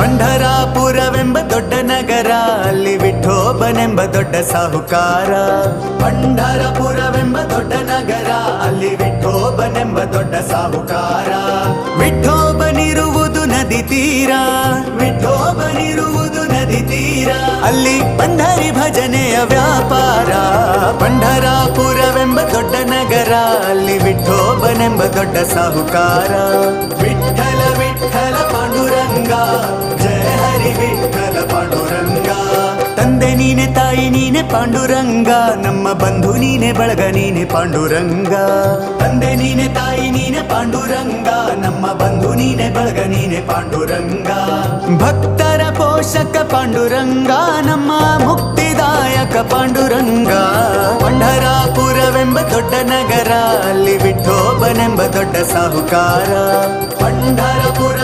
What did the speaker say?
ಪಂಢರಾಪುರವೆಂಬ ದೊಡ್ಡ ನಗರ, ಅಲ್ಲಿ ವಿಠೋಬನೆಂಬ ದೊಡ್ಡ ಸಾಹುಕಾರ. ಪಂಢರಪುರವೆಂಬ ದೊಡ್ಡ ನಗರ, ಅಲ್ಲಿ ವಿಠೋಬನೆಂಬ ದೊಡ್ಡ ಸಾಹುಕಾರ. ವಿಠೋಬನಿರುವುದು ನದಿ ತೀರ, ವಿಠೋಬನಿರುವುದು ನದಿ ತೀರ, ಅಲ್ಲಿ ಪಂಢರಿ ಭಜನೆಯ ವ್ಯಾಪಾರ. ಪಂಢರಾಪುರವೆಂಬ ದೊಡ್ಡ ನಗರ, ಅಲ್ಲಿ ವಿಠೋಬನೆಂಬ ದೊಡ್ಡ ಸಾಹುಕಾರ. ವಿಠ್ಠಲ ವಿಠ್ಠಲ ಪಾಂಡುರಂಗ, ಜಯ ಹರಿ ವಿಠ್ಠಲ ಪಾಂಡುರಂಗ. ತಂದೆ ನೀನೆ, ತಾಯಿ ನೀನೆ ಪಾಂಡುರಂಗ, ನಮ್ಮ ಬಂಧು ನೀನೆ, ಬಳಗ ನೀನೆ ಪಾಂಡುರಂಗ. ತಂದೆ ನೀನೆ, ತಾಯಿ ನೀನೆ ಪಾಂಡುರಂಗ, ನಮ್ಮ ಬಂಧು ನೀನೆ, ಬಳಗ ನೀನೆ ಪಾಂಡುರಂಗ. ಭಕ್ತರ ಪೋಷಕ ಪಾಂಡುರಂಗ, ನಮ್ಮ ಮುಕ್ತಿದಾಯಕ ಪಾಂಡುರಂಗ. ಪಂಢರಾಪುರವೆಂಬ ದೊಡ್ಡ ನಗರ, ಅಲ್ಲಿ ವಿಠೋಬನೆಂಬ ದೊಡ್ಡ ಸಾಹುಕಾರ. ಪಂಢರಪುರ